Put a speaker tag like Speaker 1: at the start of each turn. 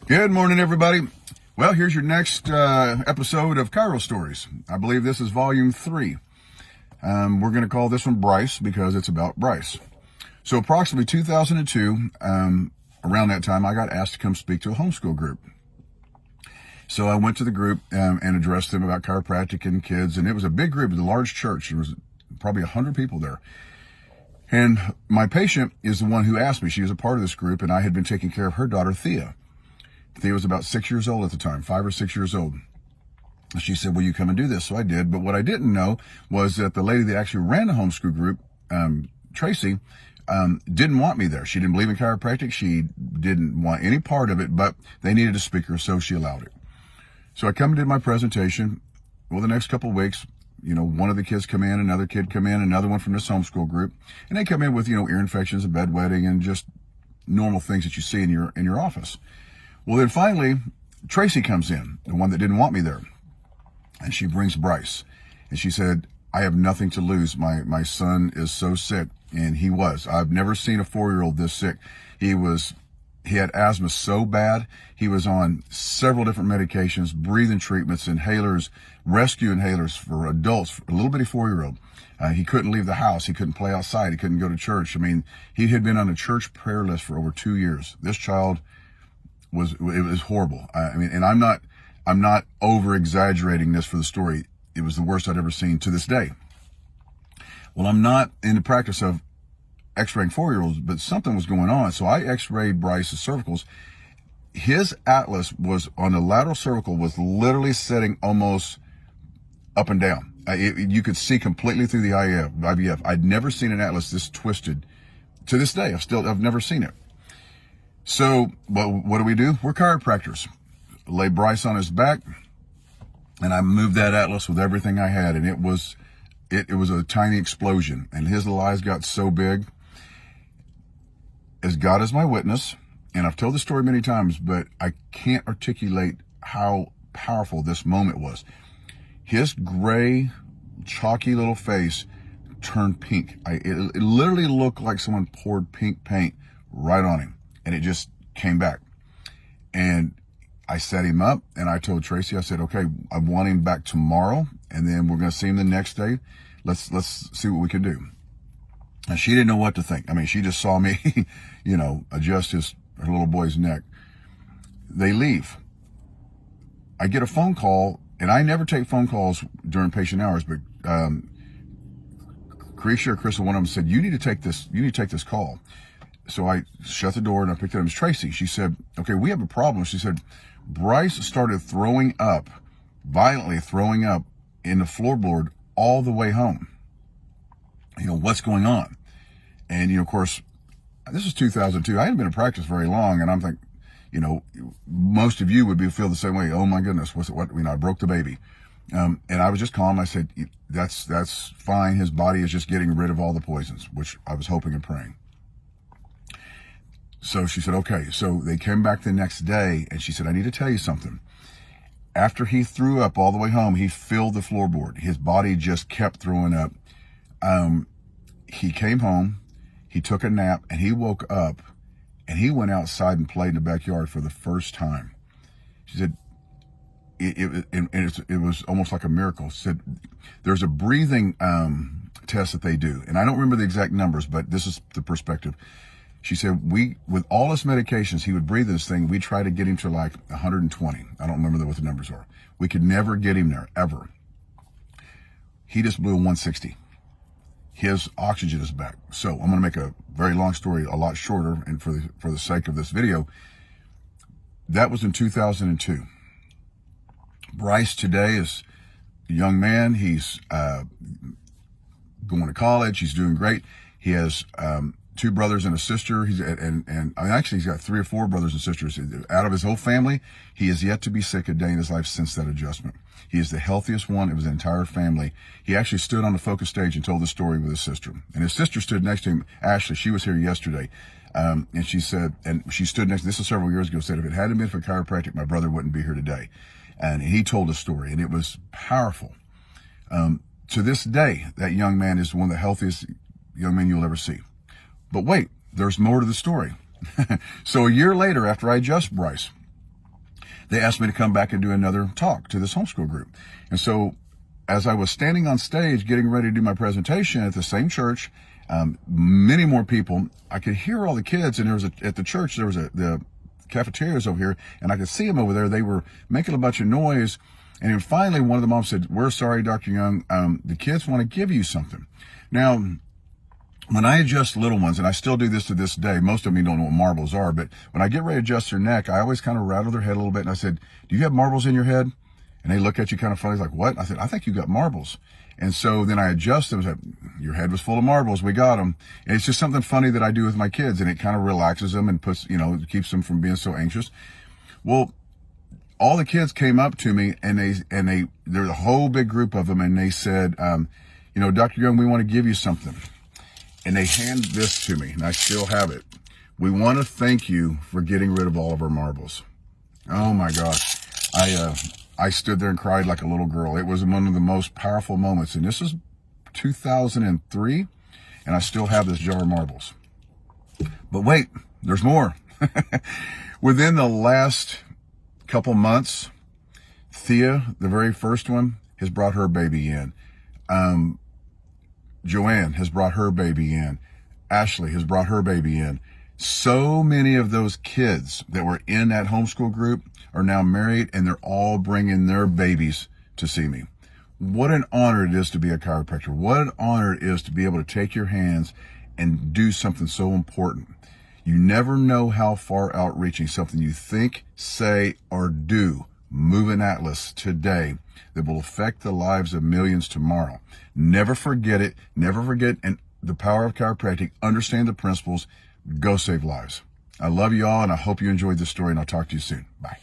Speaker 1: Good morning, everybody. Well, here's your next episode of Chiro Stories. I believe this is volume 3. We're going to call this one Bryce because it's about Bryce. So approximately 2002, around that time, I got asked to come speak to a homeschool group. So I went to the group and addressed them about chiropractic and kids, and it was a big group. It was a large church. There was probably 100 people there. And my patient is the one who asked me. She was a part of this group, and I had been taking care of her daughter, Thea. Thea was about 6 years old at the time, 5 or 6 years old. She said, will you come and do this? So I did. But what I didn't know was that the lady that actually ran the homeschool group, Tracy, didn't want me there. She didn't believe in chiropractic. She didn't want any part of it, but they needed a speaker, so she allowed it. So I come and did my presentation. Well, the next couple of weeks, one of the kids come in, another kid come in, another one from this homeschool group. And they come in with, ear infections and bedwetting and just normal things that you see in your office. Well, then finally, Tracy comes in, the one that didn't want me there. And she brings Bryce. And she said, I have nothing to lose. My son is so sick. And he was. I've never seen a 4-year-old this sick. He had asthma so bad. He was on several different medications, breathing treatments, inhalers, rescue inhalers for adults, a little bitty 4-year-old. He couldn't leave the house. He couldn't play outside. He couldn't go to church. I mean, he had been on a church prayer list for over 2 years. This child it was horrible. And I'm not over exaggerating this for the story. It was the worst I'd ever seen to this day. Well, I'm not in the practice of x-raying 4-year-olds, but something was going on. So I x-rayed Bryce's cervicals. His atlas was on the lateral cervical, was literally sitting almost up and down. You could see completely through the IVF. I'd never seen an atlas this twisted. To this day, I've never seen it. So, what do? We're chiropractors. Lay Bryce on his back, and I moved that atlas with everything I had, and it was a tiny explosion, and his little eyes got so big. As God is my witness, and I've told the story many times, but I can't articulate how powerful this moment was. His gray, chalky little face turned pink. It literally looked like someone poured pink paint right on him. And it just came back. And I set him up and I told Tracy, I said, okay, I want him back tomorrow. And then we're going to see him the next day. Let's see what we can do. And she didn't know what to think. I mean, she just saw me, adjust her little boy's neck. They leave. I get a phone call, and I never take phone calls during patient hours, but Krisha or Crystal, one of them said, you need to take this call. So I shut the door and I picked it up. It was Tracy. She said, okay, we have a problem. She said, Bryce started violently throwing up in the floorboard all the way home. What's going on? And, of course, this was 2002. I hadn't been in practice very long. And I'm thinking, most of you would feel the same way. Oh my goodness, I broke the baby. And I was just calm. I said, that's fine. His body is just getting rid of all the poisons, which I was hoping and praying. So she said, okay. So they came back the next day and she said, I need to tell you something. After he threw up all the way home, he filled the floorboard. His body just kept throwing up. He came home, he took a nap, and he woke up and he went outside and played in the backyard for the first time. She said, it was almost like a miracle. She said, there's a breathing test that they do. And I don't remember the exact numbers, but this is the perspective. She said, with all his medications, he would breathe this thing. We try to get him to like 120. I don't remember what the numbers are. We could never get him there, ever. He just blew 160. His oxygen is back. So I'm going to make a very long story a lot shorter, and for the sake of this video, that was in 2002. Bryce today is a young man. He's going to college. He's doing great. He has 2 brothers and a sister. He's got 3 or 4 brothers and sisters. Out of his whole family, he has yet to be sick a day in his life since that adjustment. He is the healthiest one of his entire family. He actually stood on the focus stage and told the story with his sister. And his sister stood next to him. Ashley, she was here yesterday. And she said, and she stood next, this was several years ago, said, if it hadn't been for chiropractic, my brother wouldn't be here today. And he told a story, and it was powerful. To this day, that young man is one of the healthiest young men you'll ever see. But wait, there's more to the story. So a year later, after I adjust Bryce, they asked me to come back and do another talk to this homeschool group. And so as I was standing on stage getting ready to do my presentation at the same church, many more people, I could hear all the kids, and at the church, there was the cafeterias over here, and I could see them over there. They were making a bunch of noise. And then finally, one of the moms said, "We're sorry, Dr. Young, the kids want to give you something." Now, when I adjust little ones, and I still do this to this day, most of them don't know what marbles are, but when I get ready to adjust their neck, I always kind of rattle their head a little bit, and I said, "Do you have marbles in your head?" And they look at you kind of funny, like, "What?" I said, "I think you got marbles." And so then I adjust them, and said, "Your head was full of marbles, we got them." And it's just something funny that I do with my kids, and it kind of relaxes them and puts, keeps them from being so anxious. Well, all the kids came up to me, and there's a whole big group of them, and they said, "Dr. Young, we want to give you something." And they hand this to me, and I still have it. "We want to thank you for getting rid of all of our marbles." Oh my gosh. I stood there and cried like a little girl. It was one of the most powerful moments. And this is 2003, and I still have this jar of marbles. But wait, there's more. Within the last couple months, Thea, the very first one, has brought her baby in. Joanne has brought her baby in. Ashley has brought her baby in. So many of those kids that were in that homeschool group are now married, and they're all bringing their babies to see me. What an honor it is to be a chiropractor. What an honor it is to be able to take your hands and do something so important. You never know how far outreaching something you think, say, or do, move an atlas today, that will affect the lives of millions tomorrow. Never forget it. Never forget the power of chiropractic. Understand the principles. Go save lives. I love you all, and I hope you enjoyed this story, and I'll talk to you soon. Bye.